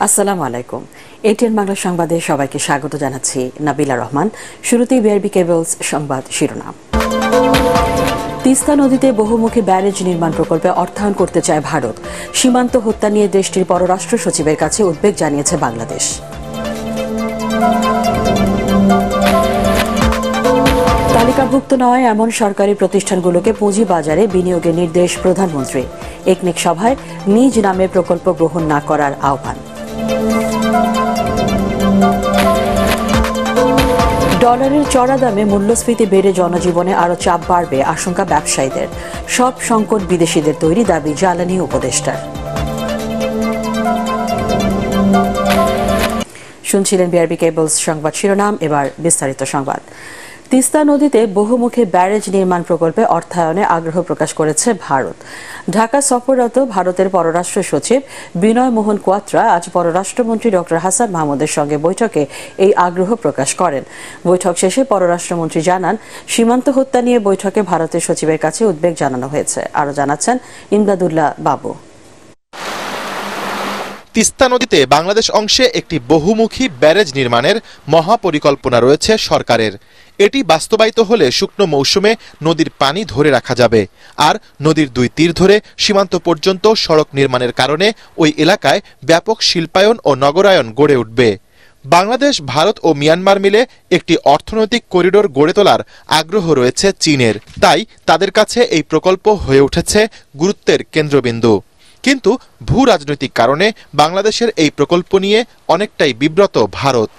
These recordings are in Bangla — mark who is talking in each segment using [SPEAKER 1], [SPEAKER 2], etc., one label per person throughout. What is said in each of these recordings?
[SPEAKER 1] আসসালামু আলাইকুম। এটিএন বাংলা সংবাদে সবাইকে স্বাগত জানাচ্ছি নাবিলা রহমান। শুরুতেই বিআরবি কেবলস সংবাদ শিরোনাম। তিস্তা নদীতে বহুমুখী ব্যারেজ নির্মাণ প্রকল্পে অর্থায়ন করতে চায় ভারত। সীমান্ত হত্যা নিয়ে দেশটির পররাষ্ট্র সচিবের কাছে উদ্বেগ জানিয়েছে বাংলাদেশ। তালিকাভুক্ত নয় এমন সরকারি প্রতিষ্ঠানগুলোকে পুঁজিবাজারে বিনিয়োগের নির্দেশ প্রধানমন্ত্রী। একনেক সভায় নিজ নামে প্রকল্প গ্রহণ না করার আহ্বান। ডলারের চড়া দামে মূল্যস্ফীতি বেড়ে জনজীবনে আরও চাপ বাড়বে আশঙ্কা ব্যবসায়ীদের। সব সংকট বিদেশিদের তৈরি দাবি জ্বালানি উপদেষ্টার। শুনছিলেন বিআরবি কেবলস সংবাদ শিরোনাম, এবার বিস্তারিত সংবাদ। তিস্তা নদীতে বহুমুখী ব্যারেজ নির্মাণ প্রকল্পে অর্থায়নে আগ্রহ প্রকাশ করেছে ভারত। ঢাকা সফররত ভারতের পররাষ্ট্র সচিব বিনয় মোহন কোয়াত্রা আজ পররাষ্ট্রমন্ত্রী ডক্টর হাসান মাহমুদের সঙ্গে বৈঠকে এই আগ্রহ প্রকাশ করেন। বৈঠক শেষে পররাষ্ট্রমন্ত্রী জানান, সীমান্ত হত্যা নিয়ে বৈঠকে ভারতের সচিবের কাছে উদ্বেগ জানানো হয়েছে। আরও জানাচ্ছেন ইমদাদুল্লাহ বাবু।
[SPEAKER 2] তিস্তা নদীতে বাংলাদেশ অংশে একটি বহুমুখী ব্যারেজ নির্মাণের মহাপরিকল্পনা রয়েছে সরকারের। এটি বাস্তবায়িত হলে শুকনো মৌসুমে নদীর পানি ধরে রাখা যাবে, আর নদীর দুই তীর ধরে সীমান্ত পর্যন্ত সড়ক নির্মাণের কারণে ওই এলাকায় ব্যাপক শিল্পায়ন ও নগরায়ন গড়ে উঠবে। বাংলাদেশ, ভারত ও মিয়ানমার মিলে একটি অর্থনৈতিক করিডোর গড়ে তোলার আগ্রহ রয়েছে চীনের। তাই তাদের কাছে এই প্রকল্প হয়ে উঠেছে গুরুত্বের কেন্দ্রবিন্দু। কিন্তু ভূ রাজনৈতিক কারণে বাংলাদেশের এই প্রকল্প নিয়ে অনেকটাই বিব্রত ভারত।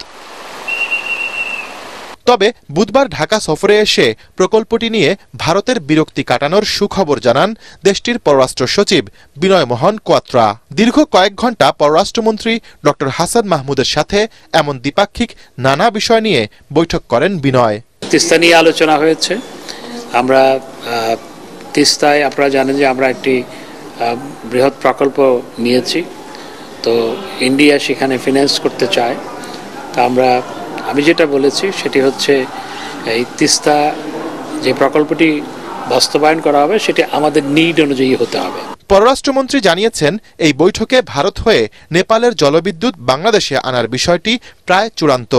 [SPEAKER 2] তবে বুধবার ঢাকা সফরে এসে প্রকল্পটি নিয়ে ভারতের বিরক্তি কাটানোর সুখবর জানান দেশটির পররাষ্ট্র সচিব বিনয় মোহন কোয়াত্রা। দীর্ঘ কয়েক ঘণ্টা পররাষ্ট্রমন্ত্রী ডক্টর হাসান মাহমুদের সাথে এমন দ্বিপাক্ষিক নানা বিষয় নিয়ে বৈঠক করেন বিনয়।
[SPEAKER 3] তিস্তা নিয়ে আলোচনা হয়েছে। আমরা তিস্তায়, আপনারা জানেন যে আমরা একটি বৃহৎ প্রকল্প নিয়েছি, তো ইন্ডিয়া সেখানে ফিন্যান্স করতে চায়। তা আমি যেটা বলেছি সেটি হচ্ছে, এই তিস্তা যে প্রকল্পটি বাস্তবায়ন করা হবে সেটি আমাদের নিড অনুযায়ী হতে হবে।
[SPEAKER 2] পররাষ্ট্রমন্ত্রী জানিয়েছেন, এই বৈঠকে ভারত হয়ে নেপালের জলবিদ্যুৎ বাংলাদেশে আনার বিষয়টি প্রায় চূড়ান্ত।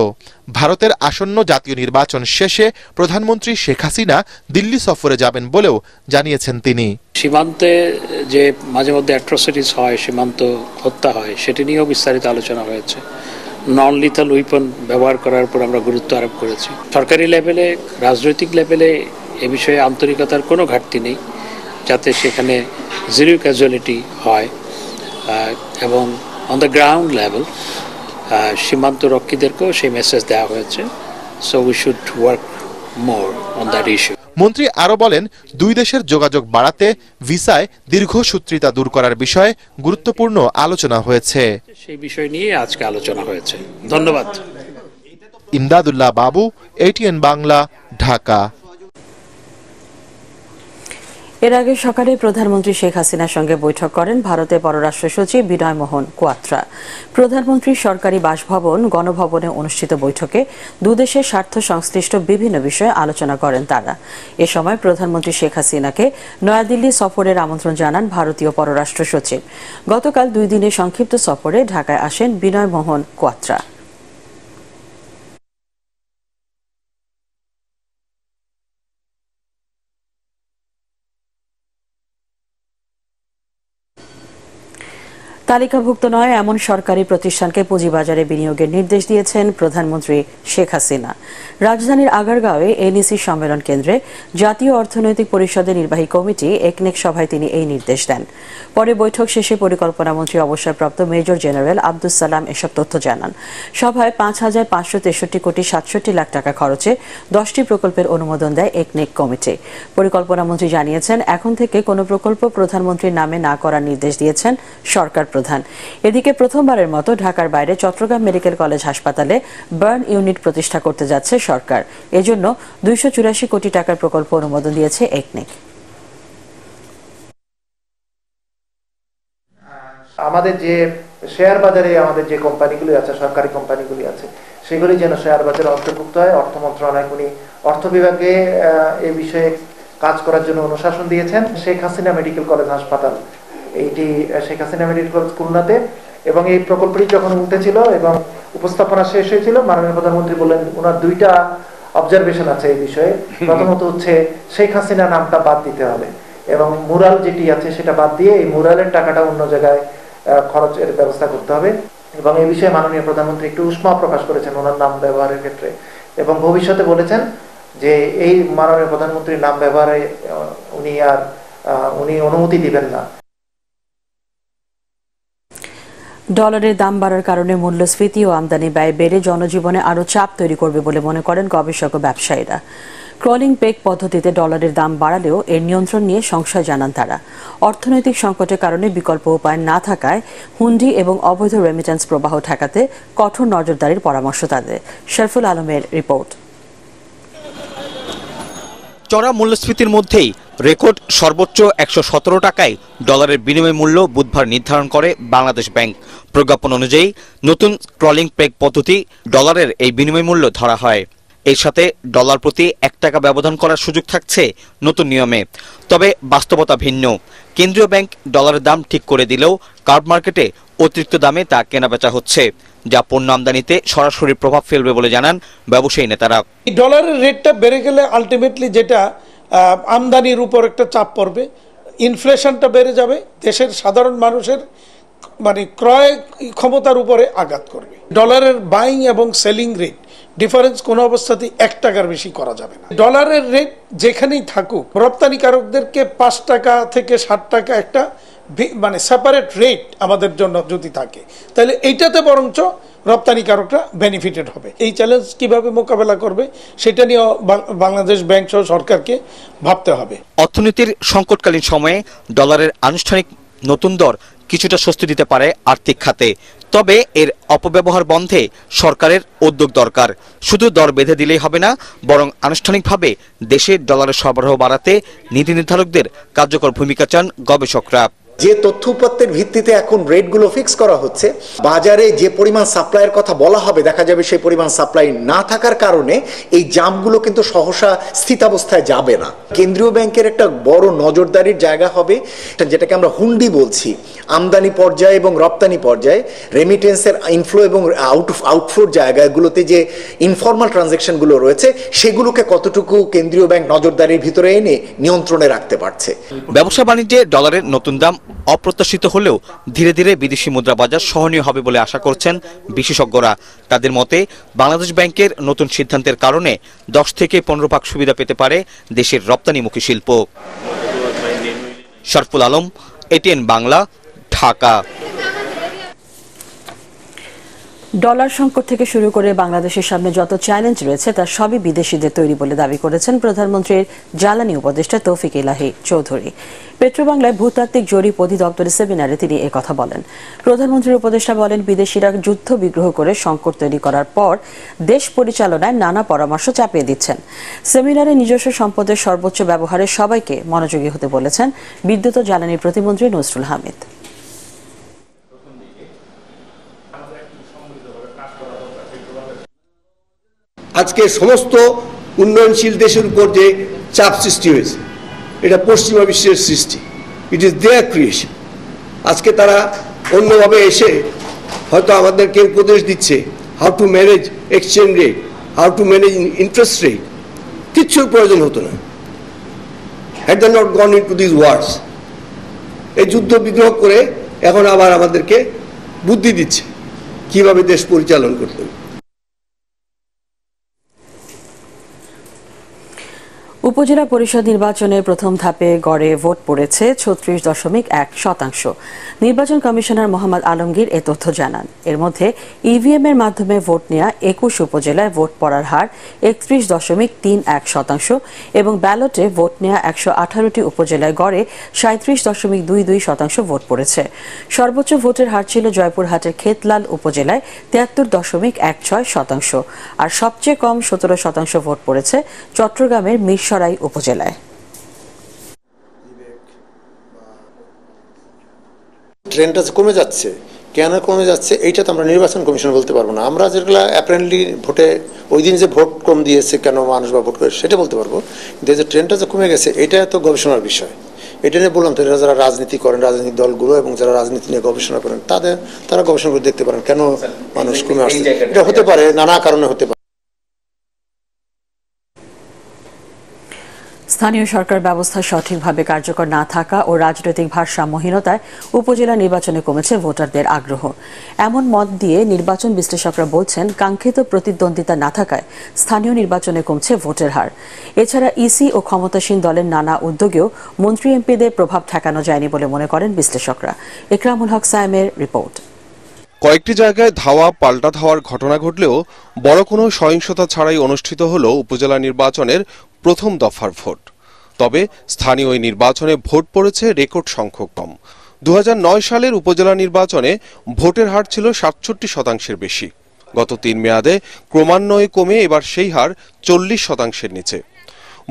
[SPEAKER 2] ভারতের আসন্ন জাতীয় নির্বাচন শেষে প্রধানমন্ত্রী শেখ হাসিনা দিল্লি সফরে যাবেন বলেও জানিয়েছেন তিনি।
[SPEAKER 3] সীমান্তে যে মাঝে মধ্যে অ্যাট্রোসিটিস হয়, সীমান্ত হত্যা হয়, সেটি নিয়েও বিস্তারিত আলোচনা হয়েছে। নন লিথাল উইপন ব্যবহার করার উপর আমরা গুরুত্ব আরোপ করেছি। সরকারি লেভেলে, রাজনৈতিক লেভেলে এ বিষয়ে আন্তরিকতার কোনো ঘাটতি নেই, যাতে সেখানে জিরো ক্যাজুয়ালিটি হয়, এবং অন দ্য গ্রাউন্ড লেভেল সীমান্ত রক্ষীদেরকেও সেই মেসেজ দেওয়া হয়েছে। So we should work more on that issue.
[SPEAKER 2] মন্ত্রী আরো বলেন, দুই দেশের যোগাযোগ বাড়াতে ভিসায় দীর্ঘসূত্রিতা দূর করার বিষয়ে গুরুত্বপূর্ণ আলোচনা হয়েছে।
[SPEAKER 3] সেই বিষয় নিয়ে আজকে আলোচনা হয়েছে। ধন্যবাদ।
[SPEAKER 2] ইমদাদুল্লাহ বাবু, এটিএন বাংলা, ঢাকা।
[SPEAKER 1] এর আগে সকালে প্রধানমন্ত্রী শেখ হাসিনার সঙ্গে বৈঠক করেন ভারতের পররাষ্ট্র সচিব বিনয় মোহন কোয়াত্রা। প্রধানমন্ত্রীর সরকারি বাসভবন গণভবনে অনুষ্ঠিত বৈঠকে দুদেশের স্বার্থ সংশ্লিষ্ট বিভিন্ন বিষয়ে আলোচনা করেন তারা। এ সময় প্রধানমন্ত্রী শেখ হাসিনাকে নয়াদিল্লি সফরের আমন্ত্রণ জানান ভারতীয় পররাষ্ট্র সচিব। গতকাল 2 দিনের সংক্ষিপ্ত সফরে ঢাকায় আসেন বিনয় মোহন কোয়াত্রা। তালিকাভুক্ত নয় এমন সরকারি প্রতিষ্ঠানকে পুঁজিবাজারে বিনিয়োগের নির্দেশ দিয়েছেন প্রধানমন্ত্রী শেখ হাসিনা। রাজধানীর আগারগাঁওয়ে এনইসি সম্মেলন কেন্দ্রে জাতীয় অর্থনৈতিক পরিষদের নির্বাহী কমিটি একনেক সভায় তিনি এই নির্দেশ দেন। পরে বৈঠক শেষে পরিকল্পনামন্ত্রী অবসরপ্রাপ্ত মেজর জেনারেল আব্দুস সালাম এসব তথ্য জানান। সভায় 5,563 কোটি 67 লাখ টাকা খরচে 10টি প্রকল্পের অনুমোদন দেয় একনেক কমিটি। পরিকল্পনামন্ত্রী জানিয়েছেন, এখন থেকে কোনো প্রকল্প প্রধানমন্ত্রীর নামে না করার নির্দেশ দিয়েছেন সরকার প্রধান। এদিকে প্রথমবারের মতো ঢাকার বাইরে চট্টগ্রাম মেডিকেল কলেজ হাসপাতালে বার্ন ইউনিট প্রতিষ্ঠা করতে যাচ্ছে সরকার। এজন্য 284 কোটি টাকার প্রকল্প অনুমোদন দিয়েছে একনেক।
[SPEAKER 4] আমাদের যে শেয়ার বাজারে আমাদের যে কোম্পানিগুলি আছে, সরকারি কোম্পানিগুলি আছে, সেগুলি যেন শেয়ার বাজারে অন্তর্ভুক্ত হয়। অর্থ মন্ত্রণালয় উনি অর্থ বিভাগে এই বিষয়ে কাজ করার জন্য অনুশাসন দিয়েছেন। শেখ হাসিনা মেডিকেল কলেজ হাসপাতাল, এইটি শেখ হাসিনা মেডিকেল কলেজ খুলনাতে এবং এই প্রকল্পটি যখন উঠেছিল এবং উপস্থাপনা শেষ হয়েছিল, মাননীয় প্রধানমন্ত্রী বললেন ওনার দুইটা অবজারভেশন আছে এই বিষয়ে। প্রথমত হচ্ছে শেখ হাসিনা নামটা বাদ দিতে হবে এবং মুরাল যেটি আছে সেটা বাদ দিয়ে এই মুরালের টাকাটা অন্য জায়গায় খরচের ব্যবস্থা করতে হবে। এবং এই বিষয়ে মাননীয় প্রধানমন্ত্রী একটু উষ্মা প্রকাশ করেছেন ওনার নাম ব্যবহারের ক্ষেত্রে, এবং ভবিষ্যতে বলেছেন যে এই মাননীয় প্রধানমন্ত্রীর নাম ব্যবহারে উনি অনুমতি দিবেন না।
[SPEAKER 1] ডলারের দাম বাড়ার কারণে মূল্যস্ফীতি ও আমদানি ব্যয় বেড়ে জনজীবনে আরও চাপ তৈরি করবে বলে মনে করেন গবেষক ও ব্যবসায়ীরা। ক্রলিং পেগ পদ্ধতিতে ডলারের দাম বাড়ালেও এর নিয়ন্ত্রণ নিয়ে সংশয় জানান তারা। অর্থনৈতিক সংকটের কারণে বিকল্প উপায় না থাকায় হুন্ডি এবং অবৈধ রেমিটেন্স প্রবাহ ঠেকাতে কঠোর নজরদারির পরামর্শ তাদের। শরফুল আলমের রিপোর্ট।
[SPEAKER 5] চড়া মূল্যস্ফীতির মধ্যেই রেকর্ড সর্বোচ্চ 117 টাকায় ডলারের বিনিময় মূল্য বুধবার নির্ধারণ করে বাংলাদেশ ব্যাংক। প্রজ্ঞাপন অনুযায়ী নতুন ক্রলিং পেগ পদ্ধতি ডলারের এই বিনিময় মূল্য ধরা হয়। এর সাথে ডলার প্রতি 1 টাকা ব্যবধান করার সুযোগ থাকছে নতুন নিয়মে। তবে বাস্তবতা ভিন্ন। কেন্দ্রীয় ব্যাংক ডলারের দাম ঠিক করে দিলেও কার্ড মার্কেটে অতিরিক্ত দামে তা কেনাবেচা হচ্ছে, যা পণ্য আমদানিতে সরাসরি প্রভাব ফেলবে বলে জানান ব্যবসায়ী নেতারা।
[SPEAKER 6] ডলারের রেটটা বেড়ে গেলে আলটিমেটলি যেটা আমদানির উপর একটা চাপ পড়বে, ইনফ্লেশনটা বেড়ে যাবে, দেশের সাধারণ মানুষের ক্রয় ক্ষমতার উপরে আঘাত করবে। ডলারের বাইং এবং সেলিং রেট ডিফারেন্স কোনো অবস্থাতেই 1 টাকার বেশি করা যাবে না। ডলারের রেট যেখানেই থাকুক, রপ্তানিকারকদেরকে 5 টাকা থেকে 60 টাকা একটা সেপারেট রেট আমাদের জন্য যদি থাকে, তাহলে এইটাতে বরঞ্চ রপ্তানিকারকরা বেনিফিটেড হবে। এই চ্যালেঞ্জ কিভাবে মোকাবেলা করবে সেটা নিয়ে বাংলাদেশ ব্যাংক সহ সরকারকে ভাবতে হবে।
[SPEAKER 5] অর্থনীতির সংকটকালীন সময়ে ডলারের আনুষ্ঠানিক নতুন দর কিছুটা স্বস্তি দিতে পারে আর্থিক খাতে। তবে এর অপব্যবহার বন্ধে সরকারের উদ্যোগ দরকার। শুধু দর বেঁধে দিলেই হবে না, বরং আনুষ্ঠানিকভাবে দেশে ডলারের সরবরাহ বাড়াতে নীতি নির্ধারকদের কার্যকর ভূমিকা চান গবেষকরা।
[SPEAKER 7] যে তথ্য উপাত্তের ভিত্তিতে এখন রেটগুলো ফিক্স করা হচ্ছে, বাজারে যে পরিমাণ সাপ্লাইয়ের কথা বলা হবে দেখা যাবে সেই পরিমাণ সাপ্লাই না থাকার কারণে এই জামগুলো কিন্তু সহসা স্থিতাবস্থায় যাবে না। কেন্দ্রীয় ব্যাংকের একটা বড় নজরদারির জায়গা হবে, যেটাকে আমরা হুন্ডি বলছি। আমদানি পর্যায়ে এবং রপ্তানি পর্যায়ে রেমিটেন্সের ইনফ্লো এবং আউটফ্লোর জায়গাগুলোতে যে ইনফর্মাল ট্রানজ্যাকশনগুলো রয়েছে সেগুলোকে কতটুকু কেন্দ্রীয় ব্যাংক নজরদারির ভিতরে এনে নিয়ন্ত্রণে রাখতে পারছে।
[SPEAKER 5] ব্যবসা বাণিজ্যে ডলারের নতুন দাম অপ্রত্যাশিত হলেও ধীরে ধীরে বিদেশি মুদ্রা বাজার সহনীয় হবে বলে আশা করছেন বিশেষজ্ঞরা। তাদের মতে বাংলাদেশ ব্যাংকের নতুন সিদ্ধান্তের কারণে 10 থেকে 15% সুবিধা পেতে পারে দেশের রপ্তানিমুখী শিল্প। শরফুল আলম, এটিএন বাংলা, ঢাকা।
[SPEAKER 1] ডলার সংকট থেকে শুরু করে বাংলাদেশের সামনে যত চ্যালেঞ্জ রয়েছে তার সবই বিদেশিদের তৈরি বলে দাবি করেছেন প্রধানমন্ত্রীর জ্বালানি উপদেষ্টা তৌফিক ইলাহি চৌধুরী। পেট্রোবাংলায় ভূতাত্ত্বিক জরিপ অধিদপ্তরের সেমিনারে তিনি একথা বলেন। প্রধানমন্ত্রীর উপদেষ্টা বলেন, বিদেশিরা যুদ্ধ বিগ্রহ করে সংকট তৈরি করার পর দেশ পরিচালনায় নানা পরামর্শ চাপিয়ে দিচ্ছেন। সেমিনারে নিজস্ব সম্পদের সর্বোচ্চ ব্যবহারে সবাইকে মনোযোগী হতে বলেছেন বিদ্যুৎ ও জ্বালানি প্রতিমন্ত্রী নসরুল হামিদ।
[SPEAKER 8] আজকে সমস্ত উন্নয়নশীল দেশের উপর যে চাপ সৃষ্টি হয়েছে, এটা পশ্চিমা বিশ্বের সৃষ্টি। It is their creation. আজকে তারা অন্যভাবে এসে হয়তো আমাদেরকে উপদেশ দিচ্ছে how to manage exchange rate, how to manage interest rate. কিচ্ছুর প্রয়োজন হতো না। Had they not gone into this words. এই যুদ্ধ বিগ্রহ করে এখন আবার আমাদেরকে বুদ্ধি দিচ্ছে কিভাবে দেশ পরিচালনা করতে হবে।
[SPEAKER 1] উপজেলা পরিষদ নির্বাচনের প্রথম ধাপে গড়ে ভোট পড়েছে 36.1%। নির্বাচন কমিশনার মোহাম্মদ আলমগীর এ তথ্য জানান। এর মধ্যে ইভিএম এর মাধ্যমে ভোট নেওয়া 21 উপজেলায় ভোট পড়ার হার 31.31% এবং ব্যালটে ভোট নেওয়া 118টি উপজেলায় গড়ে 37.22% ভোট পড়েছে। সর্বোচ্চ ভোটের হার ছিল জয়পুরহাটের খেতলাল উপজেলায় 73.16%, আর সবচেয়ে কম 17% ভোট পড়েছে চট্টগ্রামের মিরসরাই উপজেলায়।
[SPEAKER 9] ট্রেনটা কমে যাচ্ছে, কেন কমে যাচ্ছে এইটা তো আমরা নির্বাচন কমিশন বলতে পারবো না। আমরা যেগুলো অ্যাপারেন্টলি ভোটে ওই দিন যে ভোট কম দিয়েছে কেন মানুষ বা ভোট করে সেটা বলতে পারবো, কিন্তু যে ট্রেনটা যে কমে গেছে এটা তো গবেষণার বিষয়। এটা নিয়ে বললাম তো, যারা রাজনীতি করেন, রাজনৈতিক দলগুলো এবং যারা রাজনীতি নিয়ে গবেষণা করেন তারা গবেষণা করে দেখতে পারেন কেন মানুষ কমে আসছে। এটা হতে পারে, নানা কারণে হতে পারে।
[SPEAKER 1] স্থানীয় সরকার ব্যবস্থা সঠিকভাবে কার্যকর না থাকা ও রাজনৈতিক ভারসাম্যহীনতায় উপজেলা নির্বাচনে কমেছে ভোটারদের আগ্রহ। এমন মত দিয়ে নির্বাচন বিশ্লেষকরা বলছেন, কাঙ্ক্ষিত প্রতিদ্বন্দ্বিতা না থাকায় স্থানীয় নির্বাচনে কমছে ভোটের হার। এছাড়া ইসি ও ক্ষমতাসীন দলের নানা উদ্যোগেও মন্ত্রী এমপিদের প্রভাব ঠেকানো যায়নি বলে মনে করেন বিশ্লেষকরা। ইকরামুল হক সায়েমের রিপোর্ট।
[SPEAKER 10] কয়েকটি জায়গায় ধাওয়া পাল্টা ধাওয়ার ঘটনা ঘটলেও বড় কোনো সহিংসতা ছাড়াই অনুষ্ঠিত হল উপজেলা নির্বাচনের প্রথম দফার ভোট। তবে স্থানীয় ওই নির্বাচনে ভোট পড়েছে রেকর্ড সংখ্যক কম। 2009 সালের উপজেলা নির্বাচনে ভোটের হার ছিল 67% বেশি। গত 3 মেয়াদে ক্রমান্বয়ে কমে এবার সেই হার 40% নিচে।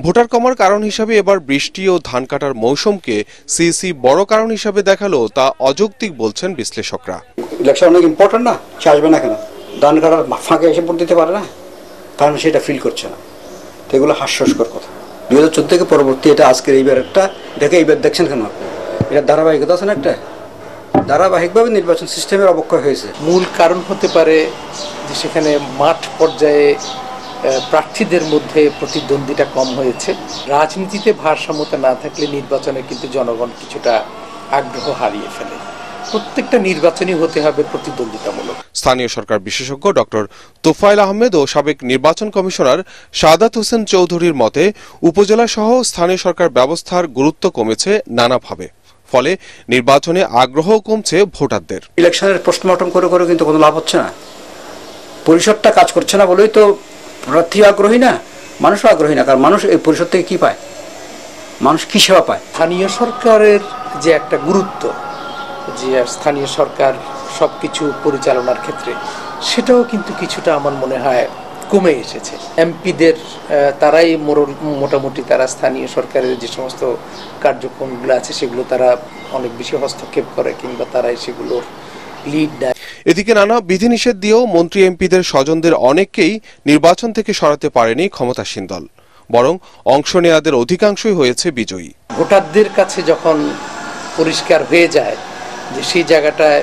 [SPEAKER 10] ভোটার কমার কারণ হিসাবে এবার বৃষ্টি ও ধান কাটার মৌসুমকে সিইসি বড় কারণ হিসাবে দেখালো তা অযৌক্তিক বলছেন বিশ্লেষকরা।
[SPEAKER 11] ইলেকশন অনেক ইম্পর্টেন্ট না, সে আসবে না কেন? ধান কাটার ফাঁকে এসে ভোট দিতে পারে না, কারণ সেটা ফিল করছে না। তো এগুলো হাস্যস্কর কথা। 2014 থেকে পরবর্তী এটা আজকের এইবার একটা দেখে এইবার দেখছেন কেন? এটা ধারাবাহিকতা আছে না, একটা ধারাবাহিকভাবে নির্বাচন সিস্টেমের অবক্ষয় হয়েছে।
[SPEAKER 12] মূল কারণ হতে পারে যে সেখানে মাঠ পর্যায়ে প্রার্থীদের মধ্যে প্রতিদ্বন্দ্বিতা কম হয়েছে। রাজনীতিতে ভারসাম্যতা না থাকলে নির্বাচনে কিন্তু জনগণ কিছুটা আগ্রহ হারিয়ে ফেলে। প্রত্যেকটা নির্বাচনই হতে হবে প্রতিদ্বন্দ্বিতামূলক।
[SPEAKER 10] স্থানীয় সরকার বিশেষজ্ঞ ডক্টর তোফায়েল আহমেদ ও সাবেক নির্বাচন কমিশনার সাদাত হোসেন চৌধুরীর মতে, উপজেলা সহ স্থানীয় সরকার ব্যবস্থার গুরুত্ব কমেছে নানাভাবে। ফলে নির্বাচনে আগ্রহ কমছে ভোটারদের।
[SPEAKER 11] ইলেকশনের পোস্টমর্টম করে করে কিন্তু কোনো লাভ হচ্ছে না। পরিষদটা কাজ করছে না বলেই তো প্রার্থী আগ্রহী না, মানুষও আগ্রহী না। কারণ মানুষ এই পরিষদ থেকে কি পায়? মানুষ কি সেবা পায়?
[SPEAKER 12] স্থানীয় সরকারের যে একটা গুরুত্ব, যে স্থানীয় সরকার সবকিছু পরিচালনার ক্ষেত্রে, সেটাও কিন্তু কিছুটা আমার মনে হয় কমে এসেছে। এমপিদের তারাই মোটামুটি তারা স্থানীয় সরকারের যে সমস্ত কার্যক্রমগুলো আছে সেগুলো তারা অনেক বেশি হস্তক্ষেপ করে, কিংবা তারাই সেগুলোর লিড নেয়।
[SPEAKER 10] এদিকে নানা বিধিনিষেধ দিয়েও মন্ত্রী এমপিদের স্বজনদের অনেককেই নির্বাচন থেকে সরাতে পারেনি ক্ষমতাসীন দল, বরং অংশ নেয়াদের অধিকাংশই হয়েছে বিজয়ী।
[SPEAKER 12] ভোটারদের কাছে যখন পরিষ্কার হয়ে যায় যে সেই জায়গাটায়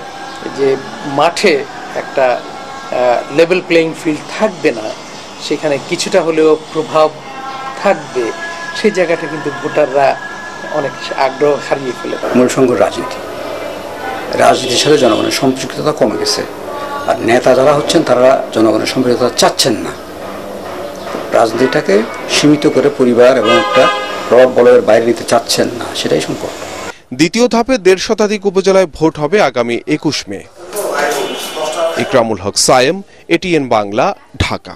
[SPEAKER 12] যে মাঠে একটা লেভেল প্লেইং ফিল্ড থাকবে না, সেখানে কিছুটা হলেও প্রভাব থাকবে, সেই জায়গাটা কিন্তু ভোটাররা অনেক আগ্রহ হারিয়ে ফেলে।
[SPEAKER 11] মূল সংকট রাজনীতির সাথে জনগণের সম্পৃক্ততা কমে গেছে। আর নেতা যারা হচ্ছেন তারা জনগণের সম্পৃক্ততা চাচ্ছেন না। রাজনীতিটাকে সীমিত করে পরিবার এবং একটা প্রভাব বলয়ের বাইরে নিতে চাচ্ছেন না, সেটাই সংকট।
[SPEAKER 10] দ্বিতীয় ধাপে 1.5 শতাধিক উপজেলায় ভোট হবে আগামী 21 মে। ইকরামুল হক সায়েম, এটিএন বাংলা, ঢাকা।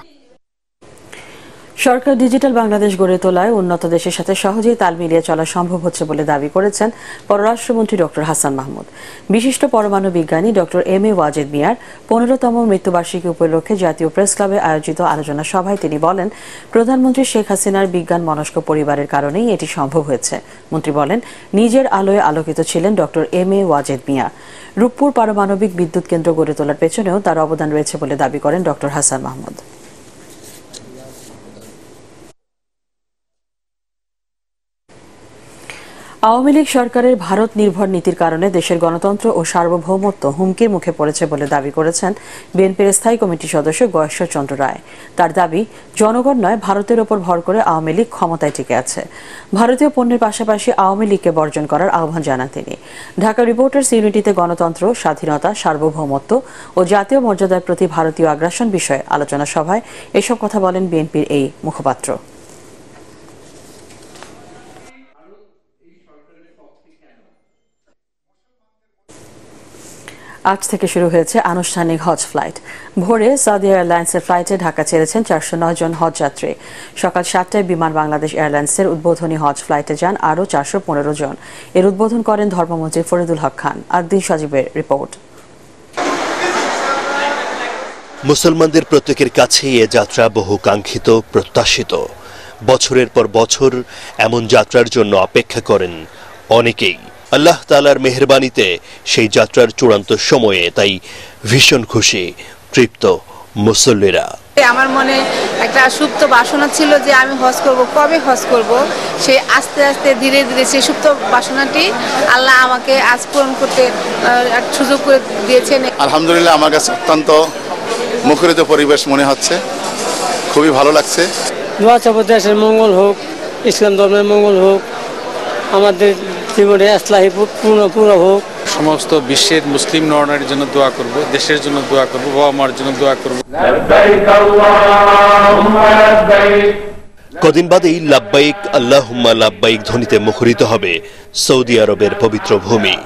[SPEAKER 1] সরকার ডিজিটাল বাংলাদেশ গড়ে তোলায় উন্নত দেশের সাথে সহজেই তাল মিলিয়ে চলা সম্ভব হচ্ছে বলে দাবি করেছেন পররাষ্ট্রমন্ত্রী ডক্টর হাসান মাহমুদ। বিশিষ্ট পরমাণু বিজ্ঞানী ডক্টর এম.এ. ওয়াজেদ মিয়ার 15তম মৃত্যুবার্ষিকী উপলক্ষে জাতীয় প্রেস ক্লাবে আয়োজিত আলোচনা সভায় তিনি বলেন, প্রধানমন্ত্রী শেখ হাসিনার বিজ্ঞান মনস্ক পরিবারের কারণেই এটি সম্ভব হয়েছে। মন্ত্রী বলেন, নিজের আলোয় আলোকিত ছিলেন ডক্টর এম.এ. ওয়াজেদ মিয়া। রূপপুর পারমাণবিক বিদ্যুৎ কেন্দ্র গড়ে তোলার পেছনেও তার অবদান রয়েছে বলে দাবি করেন ডক্টর হাসান মাহমুদ। আওয়ামী লীগ সরকারের ভারত নির্ভর নীতির কারণে দেশের গণতন্ত্র ও সার্বভৌমত্ব হুমকির মুখে পড়েছে বলে দাবি করেছেন বিএনপির স্থায়ী কমিটির সদস্য গয়েশ্বর চন্দ্র রায়। তার দাবি, জনগণ নয়, ভারতের ওপর ভর করে আওয়ামী লীগ ক্ষমতায় টিকে আছে। ভারতীয় পণ্যের পাশাপাশি আওয়ামী লীগকে বর্জন করার আহ্বান জানান তিনি। ঢাকা রিপোর্টার্স ইউনিটিতে গণতন্ত্র, স্বাধীনতা, সার্বভৌমত্ব ও জাতীয় মর্যাদার প্রতি ভারতীয় আগ্রাসন বিষয়ে আলোচনা সভায় এসব কথা বলেন বিএনপির এই মুখপাত্র। আজ থেকে শুরু হয়েছে আনুষ্ঠানিক হজ ফ্লাইট। ভোরে সৌদি এয়ারলাইন্সের ফ্লাইটে ঢাকা ছেড়েছেন 409 জন হজ যাত্রী। সকাল 7টায় বিমান বাংলাদেশ এয়ারলাইন্সের উদ্বোধনী হজ ফ্লাইটে যান আরও 415 জন। এর উদ্বোধন করেন ধর্মমন্ত্রী ফরিদুল হক খান। আদ্দিন সজীবের রিপোর্ট।
[SPEAKER 13] মুসলমানদের প্রত্যেকের কাছেই এ যাত্রা বহু কাঙ্ক্ষিত, প্রত্যাশিত। বছরের পর বছর এমন যাত্রার জন্য অপেক্ষা করেন অনেকেই। আল্লাহ তাআলার মেহেরবানিতে সেই যাত্রার চূড়ান্ত সময়ে তাই ভীষণ খুশি, তৃপ্ত মুসল্লিরা।
[SPEAKER 14] আমার মনে একটা সুপ্ত বাসনা ছিল যে আমি হজ করব, কবে হজ করব, সে আস্তে আস্তে ধীরে ধীরে সেই সুপ্ত বাসনাটি আল্লাহ আমাকে আজ পূরণ করতে সুযোগ করে দিয়েছেন।
[SPEAKER 15] আলহামদুলিল্লাহ, আমার কাছে অত্যন্ত মুখরিত পরিবেশ মনে হচ্ছে, খুবই ভালো লাগছে।
[SPEAKER 16] দোয়া চাবো দেশের মঙ্গল হোক, ইসলাম ধর্মের মঙ্গল হোক, আমাদের জীবনে ইসলাহি পূর্ণ হোক।
[SPEAKER 17] সমস্ত বিশ্বের মুসলিম নরনারীর জন্য দোয়া করব, দেশের জন্য দোয়া করব, বাবা মার জন্য দোয়া করব।
[SPEAKER 13] কদিন বাদেই লাব্বাইক আল্লাহুম্মা লাব্বাইক ধ্বনিতে মুখরিত হবে সৌদি আরবের পবিত্র ভূমি।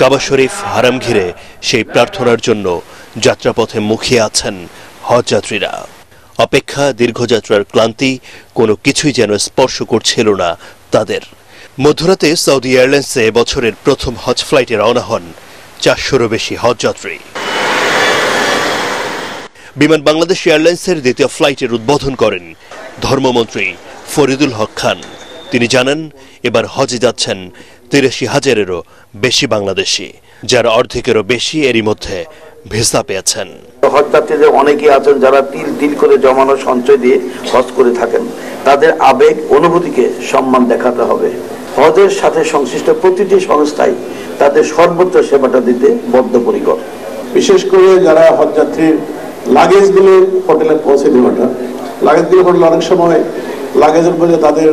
[SPEAKER 13] কাবা শরীফ হারাম ঘিরে সেই প্রার্থনার জন্য যাত্রাপথে মুখিয়ে আছেন হজযাত্রীরা। অপেক্ষা, দীর্ঘযাত্রার ক্লান্তি কোনো কিছুই যেন স্পর্শ করছিল না তাদের। মধ্যরাতে সৌদি এয়ারলাইন্সে বছরের প্রথম হজ ফ্লাইটে রওনা হন 400-রও বেশি হজযাত্রী। বিমান বাংলাদেশ এয়ারলাইন্সের দ্বিতীয় ফ্লাইটের উদ্বোধন করেন ধর্মমন্ত্রী ফরিদুল হক খান। তিনি জানান, এবার হজে যাচ্ছেন 83,000-এরও বেশি বাংলাদেশি, যার অর্ধেকেরও বেশি এরই মধ্যে ভিসা পেয়েছেন।
[SPEAKER 18] হজযাত্রীদের অনেকেই আছেন যারা তিল তিল করে জমানো সঞ্চয় দিয়ে হজ করে থাকেন। তাদের আবেগ অনুভূতিকে সম্মান দেখাতে হবে। হজের সাথে সংশ্লিষ্ট প্রতিটি সংস্থাই তাদের সর্বোচ্চ সেবাটা দিতে বদ্ধপরিকর।
[SPEAKER 19] বিশেষ করে যারা হজযাত্রীর লাগেজগুলো হোটেলে পৌঁছে দেওয়াটা, লাগেজগুলো হোটেলে অনেক সময় লাগেজের মধ্যে তাদের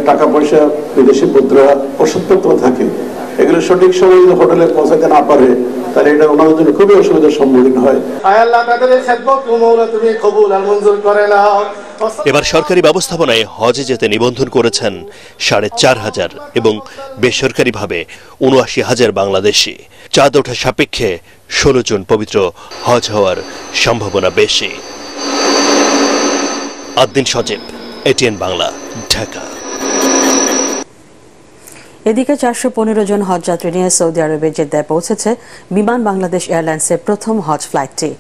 [SPEAKER 19] টাকা পয়সা, বিদেশি মুদ্রা, ওষুধপত্র থাকে, এগুলো সঠিক সময় যদি হোটেলে পৌঁছাতে না পারে তাহলে এটা ওনাদের জন্য খুবই অসুবিধার সম্মুখীন হয়।
[SPEAKER 13] এবার সরকারি ব্যবস্থাপনায় হজে যেতে নিবন্ধন করেছেন 4,500 এবং বেসরকারিভাবে 79,000 বাংলাদেশি। চাঁদ ওঠা সাপেক্ষে 16 জন পবিত্র হজ হওয়ার সম্ভাবনা বেশি। আদ্দিন সজীব, এটিএন বাংলা, ঢাকা।
[SPEAKER 1] এদিকে 415 জন হজযাত্রী নিয়ে সৌদি আরবের জেদ্দায় পৌঁছেছে বিমান বাংলাদেশ এয়ারলাইন্সের প্রথম হজ ফ্লাইটটি।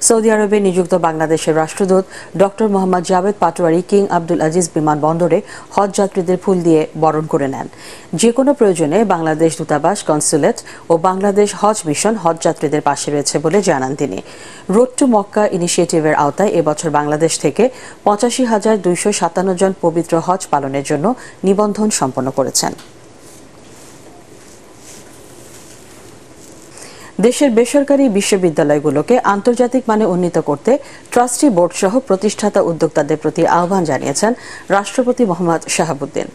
[SPEAKER 1] সৌদি আরবে নিযুক্ত বাংলাদেশের রাষ্ট্রদূত ডক্টর মোহাম্মদ জাভেদ পাটোয়ারি কিং আব্দুল আজিজ বিমানবন্দরে হজযাত্রীদের ফুল দিয়ে বরণ করে নেন। যে কোনো প্রয়োজনে বাংলাদেশ দূতাবাস, কনসুলেট ও বাংলাদেশ হজ মিশন হজযাত্রীদের পাশে রয়েছে বলে জানান তিনি। রোড টু মক্কা ইনিশিয়েটিভের আওতায় এবছর বাংলাদেশ থেকে 85,257 জন পবিত্র হজ পালনের জন্য নিবন্ধন সম্পন্ন করেছেন। দেশের বেসরকারি বিশ্ববিদ্যালয়গুলোকে আন্তর্জাতিক মানে উন্নীত করতে ট্রাস্টি বোর্ড সহ প্রতিষ্ঠাতা উদ্যোক্তাদের প্রতি আহ্বান জানিয়েছেন রাষ্ট্রপতি মোহাম্মদ শাহাবুদ্দিন।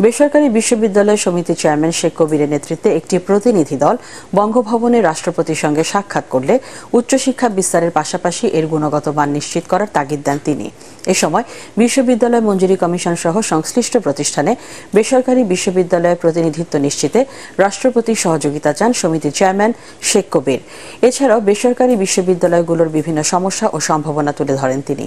[SPEAKER 1] বেসরকারি বিশ্ববিদ্যালয় সমিতির চেয়ারম্যান শেখ কবিরের নেতৃত্বে একটি প্রতিনিধি দল বঙ্গভবনে রাষ্ট্রপতির সঙ্গে সাক্ষাৎ করলে উচ্চশিক্ষা বিস্তারের পাশাপাশি এর গুণগত মান নিশ্চিত করার তাগিদ দেন তিনি। এ সময় বিশ্ববিদ্যালয় মঞ্জুরি কমিশন সহ সংশ্লিষ্ট প্রতিষ্ঠানে বেসরকারি বিশ্ববিদ্যালয়ের প্রতিনিধিত্ব নিশ্চিতে রাষ্ট্রপতির সহযোগিতা চান সমিতির চেয়ারম্যান শেখ কবির। এছাড়াও বেসরকারি বিশ্ববিদ্যালয়গুলোর বিভিন্ন সমস্যা ও সম্ভাবনা তুলে ধরেন তিনি।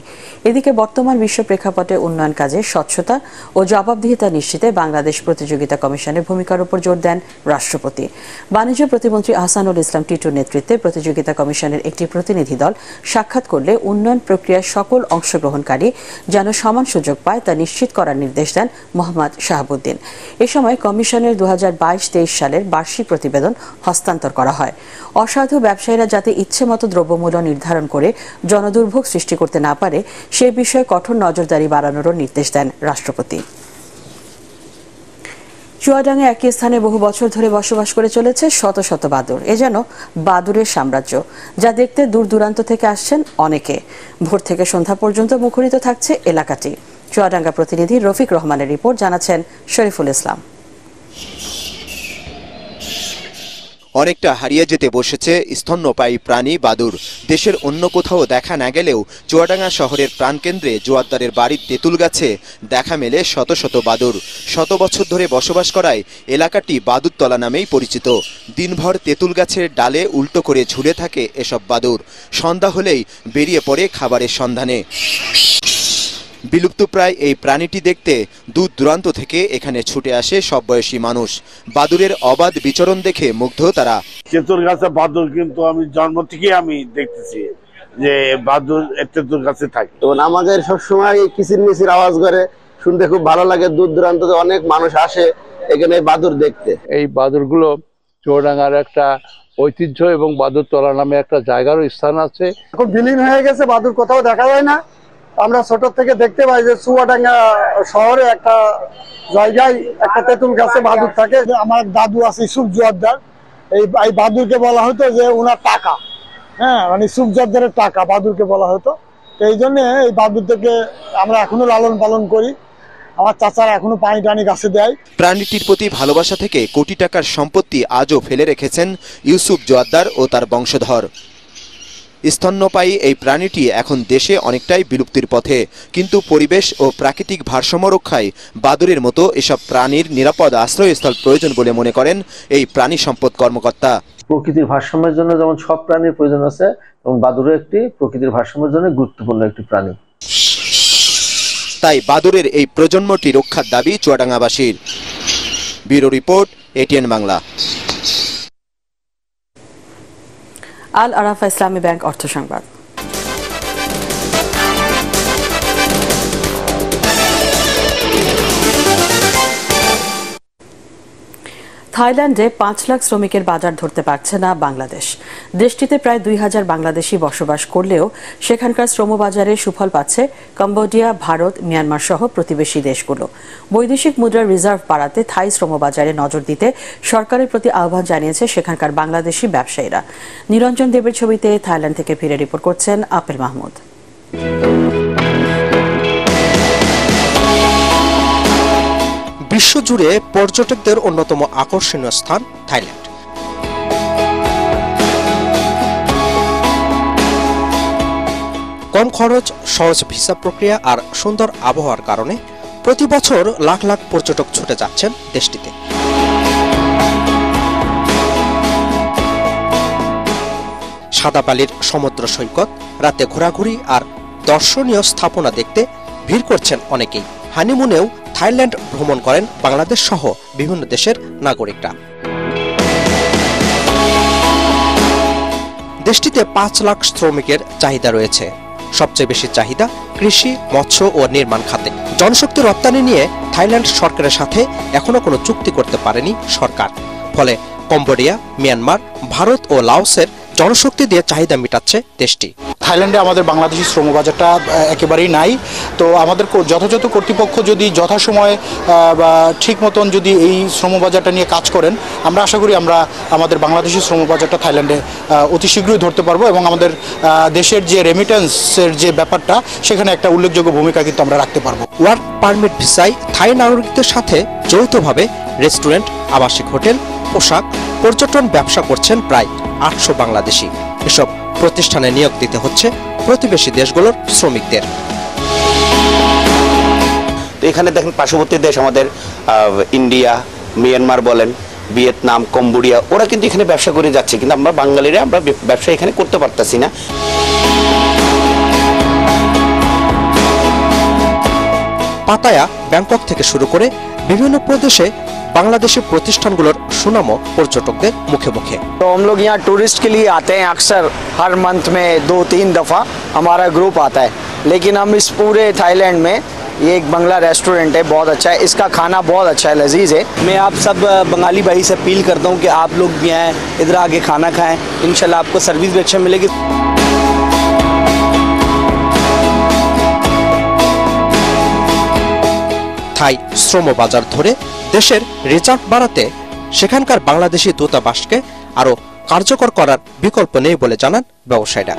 [SPEAKER 1] এদিকে বর্তমান বিশ্ব প্রেক্ষাপটে উন্নয়ন কাজে স্বচ্ছতা ও জবাবদিহিতা নিশ্চিতে বাংলাদেশ প্রতিযোগিতা কমিশনের ভূমিকার উপর জোর দেন রাষ্ট্রপতি। বাণিজ্য প্রতিমন্ত্রী আহসানুল ইসলাম টিটুর নেতৃত্বে প্রতিযোগিতা কমিশনের একটি প্রতিনিধি দল সাক্ষাৎ করলে উন্নয়ন প্রক্রিয়ার সকল অংশগ্রহণকারী যেন সমান সুযোগ পায় তা নিশ্চিত করার নির্দেশ দেন মোহাম্মদ শাহাবুদ্দিন। এ সময় কমিশনের 2022-23 সালের বার্ষিক প্রতিবেদন হস্তান্তর করা হয়। অসাধু ব্যবসায়ীরা যাতে ইচ্ছেমতো দ্রব্যমূল্য নির্ধারণ করে জনদুর্ভোগ সৃষ্টি করতে না পারে সে বিষয়ে কঠোর নজরদারি বাড়ানোরও নির্দেশ দেন রাষ্ট্রপতি। চুয়াডাঙ্গে একই স্থানে বহু বছর ধরে বসবাস করে চলেছে শত শত বাদুড়। এ যেন বাদুড়ের সাম্রাজ্য, যা দেখতে দূর দূরান্ত থেকে আসছেন অনেকে। ভোর থেকে সন্ধ্যা পর্যন্ত মুখরিত থাকছে এলাকাটি। চুয়াডাঙ্গা প্রতিনিধি রফিক রহমানের রিপোর্ট, জানাচ্ছেন শরীফুল ইসলাম।
[SPEAKER 20] অনেকটা হারিয়ে যেতে বসেছে স্তন্যপায়ী প্রাণী বাদুড়। দেশের অন্য কোথাও দেখা না গেলেও চুয়াডাঙ্গা শহরের প্রাণকেন্দ্রে জোয়ারদারের বাড়ির তেঁতুল গাছে দেখা মেলে শত শত বাদুড়। শত বছর ধরে বসবাস করায় এলাকাটি বাদুড়তলা নামেই পরিচিত। দিনভর তেঁতুল গাছের ডালে উল্টো করে ঝুলে থাকে এসব বাদুড়। সন্ধ্যা হলেই বেরিয়ে পড়ে খাবারের সন্ধানে। বিলুপ্তপ্রায় এই প্রাণীটি দেখতে দূর দূরান্ত থেকে এখানে ছুটে আসে সব বয়সী মানুষ। বাদুড়ের অবাধ বিচরণ দেখে মুগ্ধ তারা।
[SPEAKER 21] তেঁতুল গাছে বাদুড় কিন্তু আমি জন্ম থেকে আমি দেখতেছি যে বাদুড় তেঁতুল গাছে থাকে।
[SPEAKER 22] আমাদের সবসময় কিচির মিচির আওয়াজ করে শুনতে খুব ভালো লাগে। দূর দূরান্ত থেকে অনেক মানুষ আসে এখানে বাদুড় দেখতে।
[SPEAKER 23] এই বাদুড়গুলো চুয়াডাঙ্গার একটা ঐতিহ্য এবং বাদুড়তলা নামে একটা জায়গারও স্থান আছে।
[SPEAKER 22] এখন বিলীন হয়ে গেছে, বাদুড় কোথাও দেখা যায় না।
[SPEAKER 2] আমরা ছোট থেকে দেখতে পাই যে চুয়াডাঙ্গা শহরে একটা জায়গায় একটা তেঁতুল গাছে বাদুর থাকে। আমার দাদু আছে ইসুফ জোয়ারদার, এই বাদুরকে বলা হতো যে ওনার টাকা, হ্যাঁ মানে ইসুফ জোয়ারদারের টাকা বাদুরকে বলা হতো। তো এই জন্য এই বাদুর থেকে আমরা এখনো লালন পালন করি। আমার চাচারা এখনো পানি টানি গাছে দেয়।
[SPEAKER 20] প্রাণীটির প্রতি ভালোবাসা থেকে কোটি টাকার সম্পত্তি আজও ফেলে রেখেছেন ইউসুফ জোয়ারদার ও তার বংশধর। স্তন্যপায়ী এই প্রাণীটি এখন দেশে অনেকটাই বিলুপ্তির পথে, কিন্তু পরিবেশ ও প্রাকৃতিক ভারসাম্য রক্ষায় বাদুড়ের মতো এসব প্রাণীর নিরাপদ আশ্রয়স্থল প্রয়োজন বলে মনে করেন এই প্রাণী সম্পদ কর্মকর্তা।
[SPEAKER 3] প্রকৃতির ভারসাম্যের জন্য যেমন সব প্রাণীর প্রয়োজন আছে, এবং বাদুড়ও একটি প্রকৃতির ভারসাম্যের জন্য গুরুত্বপূর্ণ একটি প্রাণী।
[SPEAKER 20] তাই বাদুড়ের এই প্রজন্মটি রক্ষার দাবি চুয়াডাঙ্গাবাসীর। Bureau report, ATN Bangla.
[SPEAKER 1] Al Arafah Islami bank অর্থ সংবাদ। থাইল্যান্ডে 5 লাখ শ্রমিকের বাজার ধরতে পারছে না বাংলাদেশ। দেশটিতে প্রায় 2000 বাংলাদেশি বসবাস করলেও সেখানকার শ্রমবাজারে সুফল পাচ্ছে কম্বোডিয়া, ভারত, মিয়ানমার সহ প্রতিবেশী দেশগুলো। বৈদেশিক মুদ্রার রিজার্ভ বাড়াতে থাই শ্রমবাজারে নজর দিতে সরকারের প্রতি আহ্বান জানিয়েছে সেখানকার বাংলাদেশি ব্যবসায়ীরা। নিরঞ্জন দেবের ছবিতে থাইল্যান্ড থেকে ফিরে রিপোর্ট করছেন আপেল মাহমুদ।
[SPEAKER 4] বিশ্বজুড়ে পর্যটকদের অন্যতম আকর্ষণীয় স্থান থাইল্যান্ড। কম খরচ, সহজ ভিসা প্রক্রিয়া আর সুন্দর আবহাওয়ার কারণে প্রতি বছর লাখ লাখ পর্যটক ছুটে যাচ্ছেন দেশটিতে। সাদা বালির সমুদ্র সৈকত, রাতে ঘোরাঘুরি আর দর্শনীয় স্থাপনা দেখতে ভিড় করছেন অনেকেই। হানিমুনেও থাইল্যান্ড ভ্রমণ করেন বাংলাদেশ সহ বিভিন্ন দেশের নাগরিকরা। দেশটিতে 5 লাখ শ্রমিকের চাহিদা রয়েছে। সবচেয়ে বেশি চাহিদা কৃষি, মৎস্য ও নির্মাণ খাতে। জনশক্তি রপ্তানি নিয়ে থাইল্যান্ড সরকারের সাথে এখনো কোনো চুক্তি করতে পারেনি সরকার। ফলে কম্বোডিয়া, মিয়ানমার, ভারত ও লাওসের জনশক্তি দিয়ে চাহিদা মেটাচ্ছে দেশটি।
[SPEAKER 24] থাইল্যান্ডে আমাদের বাংলাদেশি শ্রমবাজারটা একেবারেই নাই। তো আমাদের যথাযথ কর্তৃপক্ষ যদি যথাসময়ে বা ঠিক মতন যদি এই শ্রমবাজারটা নিয়ে কাজ করেন, আমরা আশা করি আমরা আমাদের বাংলাদেশি শ্রমবাজারটা থাইল্যান্ডে অতি শীঘ্রই ধরতে পারবো এবং আমাদের দেশের যে রেমিটেন্সের যে ব্যাপারটা, সেখানে একটা উল্লেখযোগ্য ভূমিকা কিন্তু আমরা রাখতে পারবো।
[SPEAKER 4] ওয়ার্ক পারমিট ভিসায় থাই নাগরিকদের সাথে যৌথভাবে রেস্টুরেন্ট, আবাসিক হোটেল, পোশাক, পর্যটন ব্যবসা করছেন প্রায় 800 বাংলাদেশি। এসব প্রতিষ্ঠানে নিয়োগ দিতে হচ্ছে প্রতিবেশী দেশগুলোর শ্রমিকদের।
[SPEAKER 25] তো এখানে দেখেন পার্শ্ববর্তী দেশ আমাদের ইন্ডিয়া, মিয়ানমার বলেন, ভিয়েতনাম, কম্বোডিয়া, ওরা কিন্তু এখানে ব্যবসা করে যাচ্ছে, কিন্তু আমরা বাঙালিরা আমরা ব্যবসা এখানে করতে পারতেছি না।
[SPEAKER 4] পাতায়া, ব্যাংকক থেকে শুরু করে বিভিন্ন প্রদেশে बांग्लादेशी प्रतिष्ठानগুলোর সুনামও পর্যটকদের মুখে মুখে।
[SPEAKER 26] तो हम लोग यहाँ टूरिस्ट के लिए आते हैं अक्सर, हर मंथ में 2-3 दफ़ा हमारा ग्रुप आता है। लेकिन हम इस पूरे थाईलैंड में ये एक बंगला रेस्टोरेंट है, बहुत अच्छा है, इसका खाना बहुत अच्छा है, लजीज है।
[SPEAKER 27] मैं आप सब बंगाली भाई से अपील करता हूँ कि आप लोग भी आएँ, इधर आके खाना खाएँ, इंशाल्लाह आपको सर्विस भी अच्छा मिलेगी।
[SPEAKER 4] থাই শ্রম বাজার ধরে দেশের রিজার্ভ বাড়াতে সেখানকার বাংলাদেশি দূতাবাসকে আরো কার্যকর করার বিকল্প নেই বলে জানান ব্যবসায়ীরা।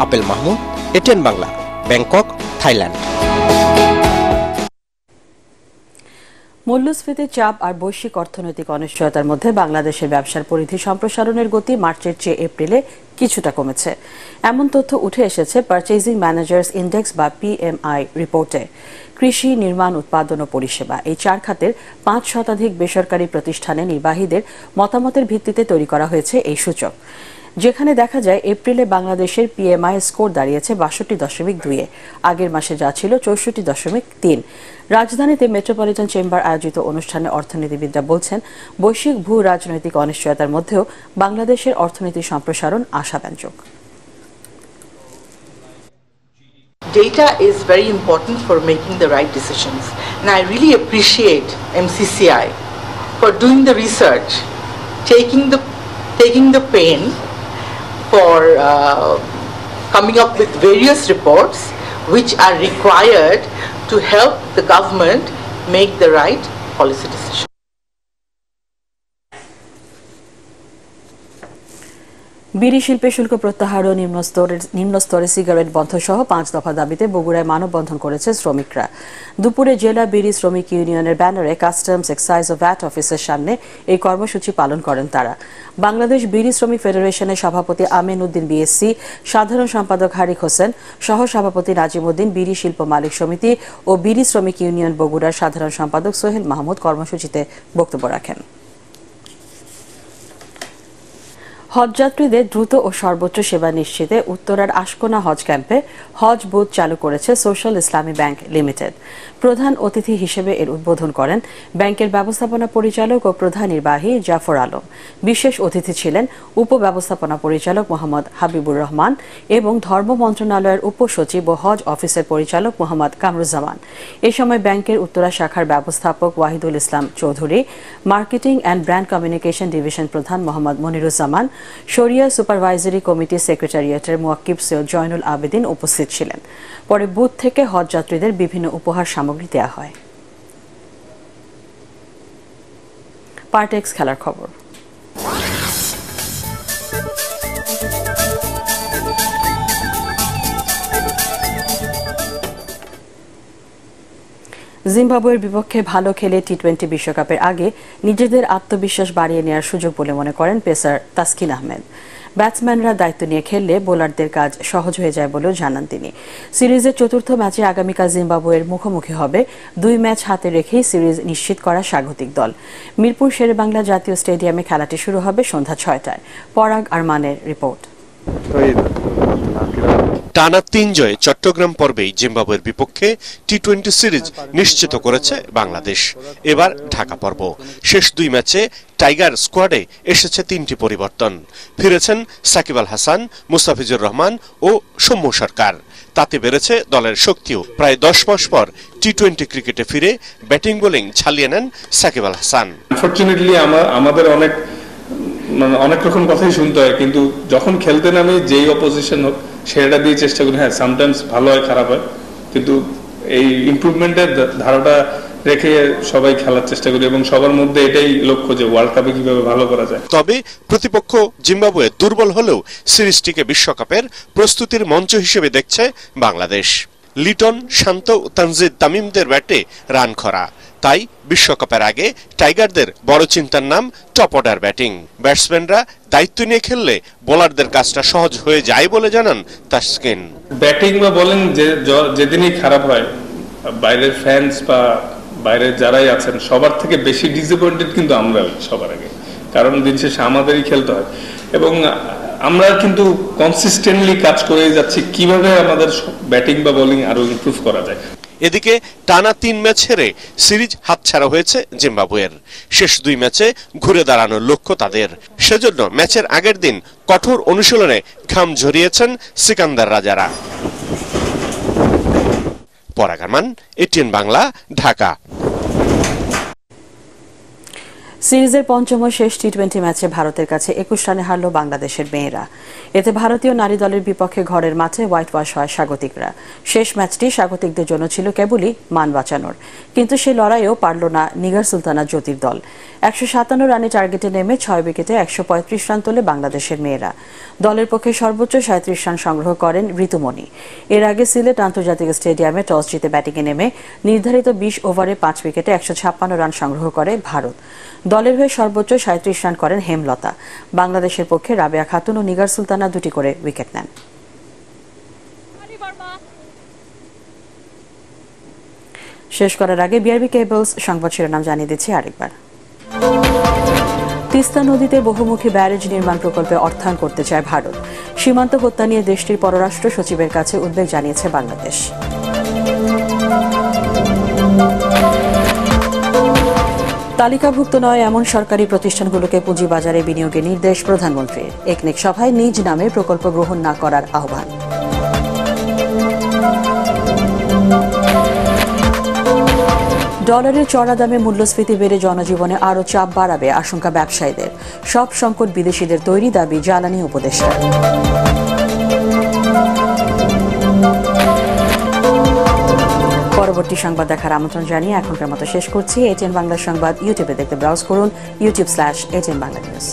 [SPEAKER 4] Apple Mahmud, ATN Bangla, Bangkok, Thailand.
[SPEAKER 1] মূল্যস্ফীতির চাপ আর বৈশ্বিক অর্থনৈতিক অনিশ্চয়তার মধ্যে বাংলাদেশের ব্যবসার পরিধি সম্প্রসারণের গতি মার্চের চেয়ে এপ্রিলে কিছুটা কমেছে, এমন তথ্য উঠে এসেছে পারচেজিং ম্যানেজার্স ইন্ডেক্স বা পিএমআই রিপোর্টে। কৃষি, নির্মাণ, উৎপাদন ও পরিষেবা এই 4 খাতের 5% বেসরকারি প্রতিষ্ঠানে নির্বাহীদের মতামতের ভিত্তিতে তৈরি করা হয়েছে এই সূচক, যেখানে দেখা যায় এপ্রিলে বাংলাদেশের পিএমআই স্কোর দাঁড়িয়েছে 62.2-এ, আগের মাসে যা ছিল 64.3। রাজধানীতে মেট্রোপলিটন চেম্বার আয়োজিত অনুষ্ঠানে অর্থনীতিবিদরা বলছেন, বৈশ্বিক ভূ রাজনৈতিক অনিশ্চয়তার মধ্যেও বাংলাদেশের অর্থনীতি সম্প্রসারণ আশাব্যঞ্জক।
[SPEAKER 28] Data is very important for making the right decisions, and I really appreciate MCCI for doing the research, taking the pain, for coming up with various reports which are required to help the government make the right policy decision.
[SPEAKER 1] বিড়ি শিল্পে শুল্ক প্রত্যাহার ও নিম্নস্তরে সিগারেট বন্ধ সহ 5 দফা দাবিতে বগুড়ায় মানববন্ধন করেছে শ্রমিকরা। দুপুরে জেলা বিড়ি শ্রমিক ইউনিয়নের ব্যানারে কাস্টমস, এক্সাইজ ও ভ্যাট অফিসের সামনে এই কর্মসূচি পালন করেন তারা। বাংলাদেশ বিড়ি শ্রমিক ফেডারেশনের সভাপতি আমিন উদ্দিন বিএসসি, সাধারণ সম্পাদক হারিক হোসেন, সহ সভাপতি নাজিম উদ্দিন, বিড়ি শিল্প মালিক সমিতি ও বিড়ি শ্রমিক ইউনিয়ন বগুড়ার সাধারণ সম্পাদক সোহেল মাহমুদ কর্মসূচিতে বক্তব্য রাখেন। হজযাত্রীদের দ্রুত ও সর্বোচ্চ সেবা নিশ্চিতে উত্তরার আশকোনা হজ ক্যাম্পে হজ বুথ চালু করেছে সোশ্যাল ইসলামী ব্যাংক লিমিটেড। প্রধান অতিথি হিসেবে এর উদ্বোধন করেন ব্যাংকের ব্যবস্থাপনা পরিচালক ও প্রধান নির্বাহী জাফর আলম। বিশেষ অতিথি ছিলেন উপব্যবস্থাপনা পরিচালক মোহাম্মদ হাবিবুর রহমান এবং ধর্ম মন্ত্রণালয়ের উপসচিব ও হজ অফিসের পরিচালক মোহাম্মদ কামরুজ্জামান। এ সময় ব্যাংকের উত্তরা শাখার ব্যবস্থাপক Wahidul Islam Chowdhury, marketing and brand communication division প্রধান মোহাম্মদ মনিরুজ্জামান, শরিয়া সুপারভাইজারি কমিটি সেক্রেটারিয়েটের মুয়াক্কিব সৈয়দ জয়নুল আবেদিন উপস্থিত ছিলেন। পরে বুথ থেকে হজযাত্রীদের বিভিন্ন উপহার সামগ্রী দেওয়া হয়। পার্টেক্স খেলার খবর। জিম্বাবুয়ের বিপক্ষে ভালো খেলে টি-20 বিশ্বকাপের আগে নিজেদের আত্মবিশ্বাস বাড়িয়ে নেওয়ার সুযোগ বলে মনে করেন পেসার তাসকিন আহমেদ। ব্যাটসম্যানরা দায়িত্ব নিয়ে খেললে বোলারদের কাজ সহজ হয়ে যায় বলেও জানান তিনি। সিরিজের চতুর্থ ম্যাচে আগামীকাল জিম্বাবুয়ের মুখোমুখি হবে। 2 ম্যাচ হাতে রেখেই সিরিজ নিশ্চিত করা স্বাগতিক দল। মিরপুর শেরেবাংলা জাতীয় স্টেডিয়ামে খেলাটি শুরু হবে সন্ধ্যা 6টায়। পরাগ আরমানের রিপোর্ট।
[SPEAKER 13] টানা 3 জয়ে চট্টগ্রাম পর্বেই জিম্বাবুয়ের বিপক্ষে টি-20 সিরিজ নিশ্চিত করেছে বাংলাদেশ। এবার ঢাকা পর্ব। শেষ 2 ম্যাচে টাইগার স্কোয়াডে এসেছে 3টি পরিবর্তন। ফিরেছেন সাকিব আল হাসান, মুস্তাফিজুর রহমান ও সৌম্য সরকার। তাতে বেড়েছে দলের শক্তিও। প্রায় 10 মাস পর টি-20 ক্রিকেটে ফিরে ব্যাটিং বোলিং ছালিয়ে নেন সাকিব আল হাসান।
[SPEAKER 5] আনফরচুনেটলি আমাদের অনেক রকম কথাই শুনতে হয়, কিন্তু যখন খেলতে নামে যেই অপোজিশন হোক সেটা দিয়ে চেষ্টা করি। হ্যাঁ, সামটাইমস ভালো হয়, খারাপ হয়, কিন্তু এই ইমপ্রুভমেন্টের ধারাটা রেখে সবাই খেলার চেষ্টা করি এবং সবার মধ্যে এটাই লক্ষ্য যে ওয়ার্ল্ড কাপে কিভাবে ভালো করা যায়।
[SPEAKER 13] তবে প্রতিপক্ষ জিম্বাবুয়ে দুর্বল হলেও সিরিজটিকে বিশ্বকাপের প্রস্তুতির মঞ্চ হিসেবে দেখছে বাংলাদেশ। লিটন, শান্ত, তানজিদ তামিমদের ব্যাটে রান খরা। তাই বিশ্বকাপের আগে টাইগারদের বড় চিন্তার নাম টপ অর্ডার ব্যাটিং। ব্যাটসম্যানরা দায়িত্ব নিয়ে খেললে বোলারদের কাজটা সহজ হয়ে যায় বলে জানান তাসকিন।
[SPEAKER 5] ব্যাটিং বা বোলিং যেদিনই খারাপ হয়, বাইরের ফ্যান্স বা বাইরের যারাই আছেন সবার থেকে বেশি ডিসঅ্যাপয়েন্টেড কিন্তু আমরা সবার আগে, কারণ দিন শেষে আমাদেরই খেলতে হয় এবং আমরা কিন্তু কনসিস্টেন্টলি কাজ করে যাচ্ছি কিভাবে আমাদের ব্যাটিং বা বোলিং আরো ইমপ্রুভ করা যায়।
[SPEAKER 13] এদিকে টানা 3 ম্যাচ হেরে সিরিজ হাতছাড়া হয়েছে জিম্বাবুয়ের। শেষ 2 ম্যাচে ঘুরে দাঁড়ানোর লক্ষ্য তাদের। সেজন্য ম্যাচের আগের দিন কঠোর অনুশীলনে ঘাম ঝরিয়েছেন সিকান্দার রাজারা। পরাগ আরমান, এটিএন বাংলা, ঢাকা।
[SPEAKER 1] সিরিজের পঞ্চম শেষ টি-20 ম্যাচে ভারতের কাছে 21 রানে হারল বাংলাদেশের মেয়েরা। এতে ভারতীয় নারী দলের বিপক্ষে ঘরের মাঠে হোয়াইট ওয়াশ হয় স্বাগতিকরা। শেষ ম্যাচটি স্বাগতিকদের জন্য ছিল কেবলই মান বাঁচানোর, কিন্তু সেই লড়াইও পারল না নিগার সুলতানা জ্যোতির দল। 157 রানে টার্গেটে নেমে 6 উইকেটে 135 রান তোলে বাংলাদেশের মেয়েরা। দলের পক্ষে সর্বোচ্চ 37 রান সংগ্রহ করেন ঋতুমণি। এর আগে সিলেট আন্তর্জাতিক স্টেডিয়ামে টস জিতে ব্যাটিংয়ে নেমে নির্ধারিত 20 ওভারে 5 উইকেটে 156 রান সংগ্রহ করে ভারত। দলের হয়ে সর্বোচ্চ 37 রান করেন হেমলতা। বাংলাদেশের পক্ষে রাবেয়া খাতুন ও নিগার সুলতানা 2টি করে উইকেট নেন। শেষ করার আগে বিআরবি কেবলস সংবাদ শিরোনাম জানিয়ে দিচ্ছি আরেকবার। তিস্তা নদীতে বহুমুখী ব্যারেজ নির্মাণ প্রকল্পে অর্থায়ন করতে চায় ভারত। সীমান্ত হত্যা নিয়ে দেশটির পররাষ্ট্র সচিবের কাছে উদ্বেগ জানিয়েছে বাংলাদেশ। তালিকাভুক্ত নয় এমন সরকারি প্রতিষ্ঠানগুলোকে পুঁজিবাজারে বিনিয়োগের নির্দেশ প্রধানমন্ত্রীর। একনেক সভায় নিজ নামে প্রকল্প গ্রহণ না করার আহ্বান। ডলারের চড়া দামে মূল্যস্ফীতি বেড়ে জনজীবনে আরও চাপ বাড়াবে আশঙ্কা ব্যবসায়ীদের। সব সংকট বিদেশিদের তৈরি, দাবি জ্বালানি উপদেষ্টা। পরবর্তী সংবাদ দেখার আমন্ত্রণ জানিয়ে এখনকার মতো শেষ করছি। এটিএন বাংলা সংবাদ ইউটিউবে দেখতে ব্রাউজ করুন youtube.com/ATN Bangla News।